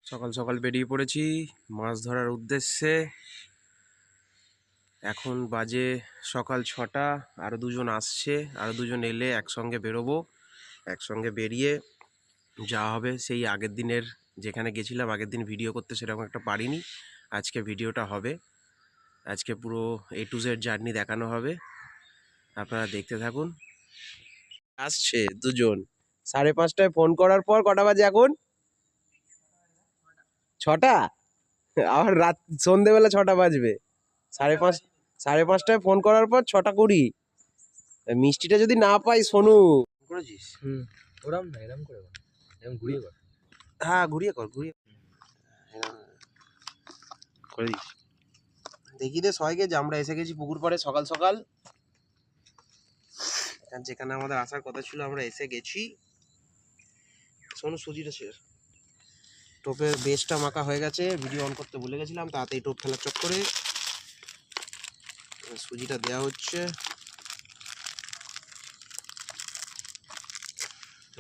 সকাল সকাল বেরিয়ে পড়েছি মাছ ধরার উদ্দেশ্যে। এখন বাজে সকাল 6টা। আরও দুজন আসছে, আরও দুজন এলে একসঙ্গে বেরোবো। একসঙ্গে বেরিয়ে যা হবে সেই আগের দিনের, যেখানে গেছিলাম আগের দিন ভিডিও করতে সেরকম একটা পারিনি, আজকে ভিডিওটা হবে। আজকে পুরো A to Z জার্নি দেখানো হবে, আপনারা দেখতে থাকুন। আসছে দুজন। 5:30টায় ফোন করার পর কটা বাজে এখন? 6টা। আবার রাত সন্ধেবেলা 6টা বাজবে। 5:30 5:30টায় ফোন করার পর 6টা 20। মিষ্টিটা যদি না পাই সোনু করেছিস। ওরম না, এরম করে কর, এরম ঘুরিয়ে কর। হ্যাঁ ঘুরিয়ে কর, ঘুরিয়ে করে দিস। দেখি দে সবাইকে যে আমরা এসে গেছি পুকুর পাড়ে সকাল সকাল। যেখানে আমাদের আসার কথা ছিল আমরা এসে গেছি। সোনু সুজিটা শেষ, টোপের বেসটা মাখা হয়ে গেছে। ভিডিও অন করতে ভুলে গেছিলাম, তাতেই টোপ ফেলার চক্করে সুজিটা দেওয়া হচ্ছে।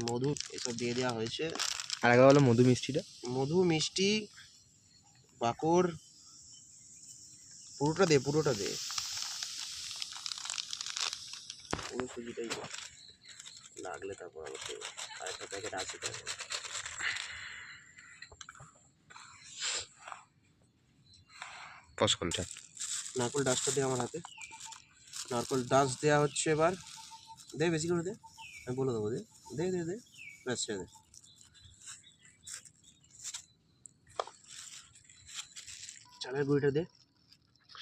মধু এসব দিয়ে দেওয়া হয়েছে। আর আগে বলো মধু মিষ্টিটা। মধু, মিষ্টি, বাকর, পুরোটা দে, পুরোটা দে, পুরো সুজিটাই দে। লাগলে তারপর আমাকে আরেকটা প্যাকেট আছে তো। ফসকলটা নারকল ডাস্টটা দে আমার হাতে। নারকল ডাস্ট দেওয়া হচ্ছে এবার। দে বেশি করে দে, আমি বলে দেবো। দে দে দে দে, ব্যাস ছেড়ে দে। চালের গুঁড়িটা দে।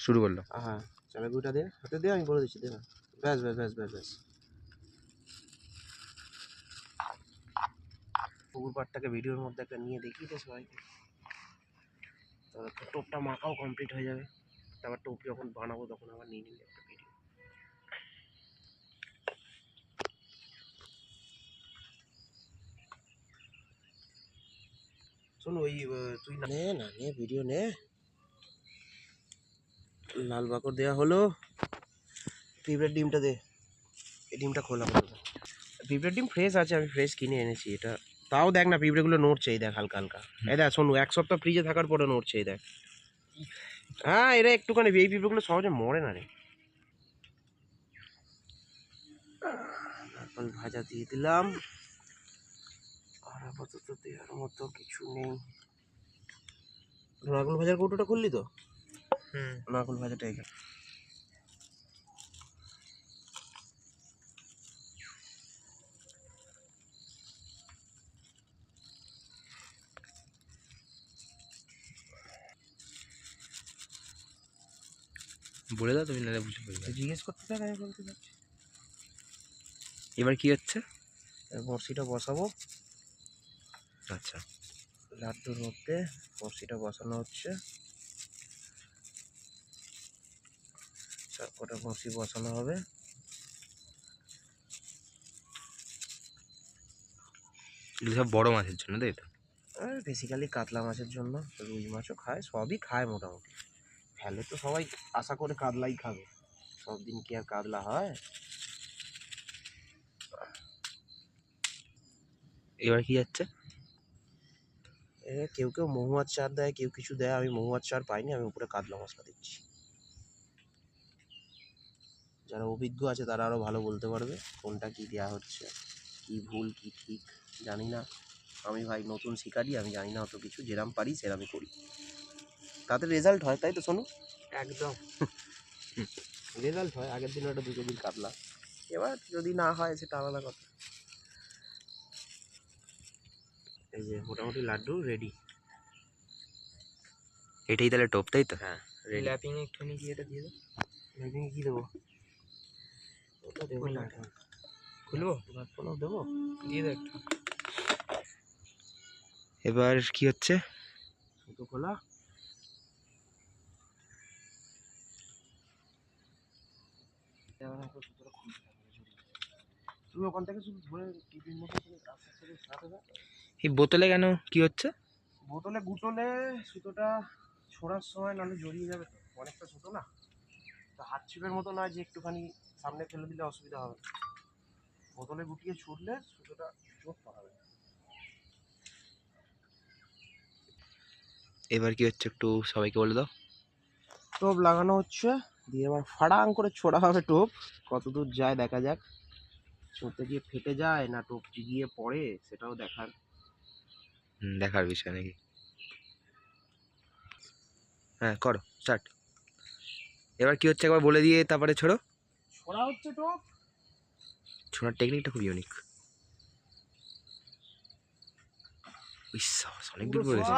শুরু করলো। হ্যাঁ চালের গুঁড়িটা দে, হাতে দে, আমি বলে দিচ্ছি। দে না, ব্যাস ব্যাস ব্যাস ব্যাস ব্যাস। পুকুর পাড়টাকে ভিডিওর মধ্যে একটা নিয়ে দেখিয়ে দে সবাইকে, তাহলে টোপটা মাখাও কমপ্লিট হয়ে যাবে। তারপর টোপ যখন বানাবো তখন আবার নিয়ে নিলে একটা ভিডিও। শোন ওই তুই নে না, নে ভিডিও নে। লাল বাকর দেওয়া হলো। পিঁপড়ের ডিমটা দে, এই ডিমটা খোলা হলো। পিঁপড়ের ডিম ফ্রেশ আছে, আমি ফ্রেশ কিনে এনেছি এটা। তাও দেখ না পিঁপড়েগুলো নড়ছে, এই দেখ হালকা হালকা। এই দেখ শোনু, 1 সপ্তাহ ফ্রিজে থাকার পরে নড়ছে, এই দেখ। হ্যাঁ এরা একটুখানি, এই পিঁপড়েগুলো সহজে মরে না রে। নারকল ভাজা দিয়ে দিলাম, আর আপাতত দেওয়ার মতো কিছু নেই। নারকল ভাজার কৌটোটা খুললি তো? নারকল ভাজাটা এখানে। বলে দাও, তুমি নাহলে বুঝে পড়বে। জিজ্ঞেস করতে থাক, আমি বলতে থাকছি। এবার কি হচ্ছে? বড়শিটা বসাবো। আচ্ছা, লাড্ডুর মধ্যে বড়শিটা বসানো হচ্ছে। সবকটা বড়শি বসানো হবে। এগুলো সব বড় মাছের জন্য, তাই তো? আর বেসিক্যালি কাতলা মাছের জন্য, রুই মাছও খায়, সবই খায় মোটামুটি। ফেলে তো সবাই আশা করে কাতলাই খাবে, সব দিন কি আর কাতলা হয়? এবার কি যাচ্ছে? কেউ কেউ মহুয়ার চার দেয়, কেউ কিছু দেয়। আমি মহুয়ার চার পাইনি, আমি উপরে কাতলা মশলা দিচ্ছি। যারা অভিজ্ঞ আছে তারা আরও ভালো বলতে পারবে কোনটা কি দেওয়া হচ্ছে, কি ভুল কি ঠিক জানি না। আমি ভাই নতুন শিকারি, আমি জানি না অত কিছু। যেরাম পারি সেরামই করি, তাতে রেজাল্ট হয়, তাই তো শোনো? একদম রেজাল্ট হয়। আগের দিন ওটা 2 কেজির কাতলা, এবার যদি না হয় সেটা আলাদা কথা। এই যে মোটামুটি লাড্ডু রেডি। এটাই তাহলে টোপ, তাই তো? হ্যাঁ রেডি। ল্যাপিং একটুখানি কি এটা দিয়ে দাও। ল্যাপিংয়ে কী দেবো? ওটা দেবো না এখন। খুলবো? গাছপালাও দেবো, দিয়ে দে একটু। এবার কি হচ্ছে? সুতো খোলা। তুমি ওখান থেকে শুধু ধরে টিফিন মতো করে আস্তে আস্তে সাথে দাও। এই বোতলে কেন কি হচ্ছে? বোতলে গুটোলে সুতোটা ছোড়ার সময় নাহলে জড়িয়ে যাবে তো, অনেকটা সুতো না তো, হাত ছিপের মতো নয় যে একটুখানি সামনে ফেলে দিলে অসুবিধা হবে। বোতলে গুটিয়ে ছুটলে সুতোটা চোখ পাবে। এবার কি হচ্ছে একটু সবাইকে বলে দাও। টোপ লাগানো হচ্ছে, দিয়ে এবার ফাড়াং করে ছোড়া হবে টোপ। কত দূর যায় দেখা যাক, ছুঁতে গিয়ে ফেটে যায় না টোপ গিয়ে পড়ে সেটাও দেখার। দেখার বিষয় নাকি? হ্যাঁ করো স্টার্ট। এবার কি হচ্ছে একবার বলে দিয়ে তারপরে ছোড়ো। ছোড়া হচ্ছে টোপ। ছোড়ার টেকনিকটা খুব ইউনিক। অনেক দূর পড়েছে,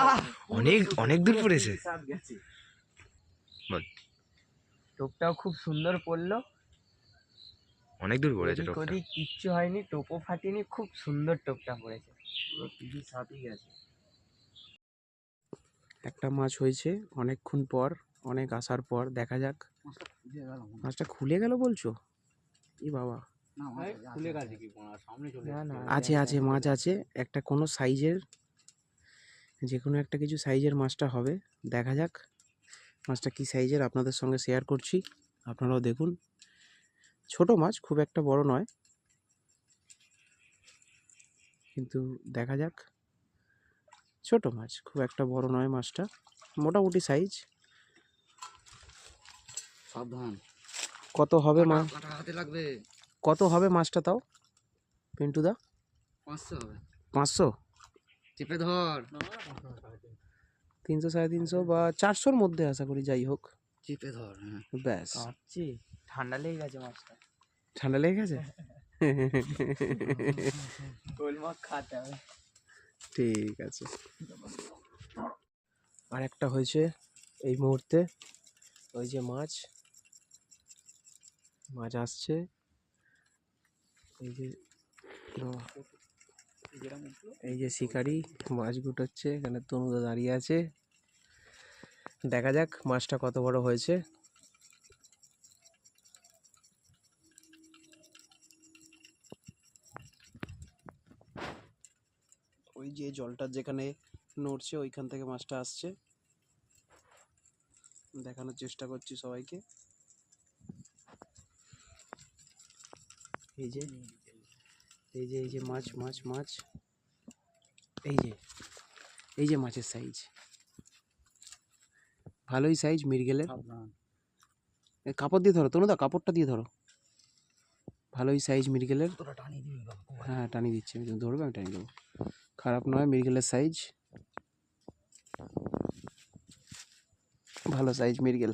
অনেক অনেক দূর পড়েছে। বল। টোপটাও খুব সুন্দর পড়লো, অনেক দূর পড়েছে এদিক টোপটা। ওদিক কিচ্ছু হয়নি, টোপও ফাটিনি, খুব সুন্দর টোপটা পড়েছে। একটা মাছ হয়েছে অনেকক্ষণ পর, অনেক আসার পর, দেখা যাক। মাছটা খুলে গেল বলছো? ই বাবা, আছে আছে মাছ আছে একটা, কোনো সাইজের, যে কোনো একটা কিছু সাইজের মাছটা হবে। দেখা যাক মাছটা কি সাইজের, আপনাদের সঙ্গে শেয়ার করছি, আপনারাও দেখুন। ছোট মাছ, খুব একটা বড় নয়, কিন্তু দেখা যাক। ছোট মাছ, খুব একটা বড় নয় মাছটা, মোটামুটি সাইজ। সাবধান, কত হবে মা, হাতে লাগবে। কত হবে মাছটা তাও পিন্টুদা? 500 হবে। 500, চেপে ধর, 300, 350 বা 400-র মধ্যে আশা করি, যাই হোক। চেপে ধর। হ্যাঁ, ব্যাস। কাঁপছে, ঠান্ডা লেগে গেছে মাছটা। ঠান্ডা লেগে গেছে। গোল মাছ খাতে হবে। ঠিক আছে। আর একটা হয়েছে এই মুহূর্তে, ওই যে মাছ, মাছ আসছে, এই যে, এই যে শিকারি মাছ গুটোচ্ছে, এখানে তনুদা দাঁড়িয়ে আছে। দেখা যাক মাছটা কত বড় হয়েছে। ওই যে জলটা যেখানে নড়ছে ওইখান থেকে মাছটা আসছে, দেখানোর চেষ্টা করছি সবাইকে। এই যে এই যে এই যে মাছ মাছ মাছ, এই যে এই যে মাছের সাইজ, ভালোই সাইজ মৃগেলের। কাপড় দিয়ে ধরো তনুদা, কাপড়টা দিয়ে ধরো। ভালোই সাইজ মৃগেলের। হ্যাঁ টানি দিচ্ছি, আমি, তুমি ধরবে আমি টানি দেবো। খারাপ নয় মৃগেলের সাইজ, ভালো সাইজ মৃগেল।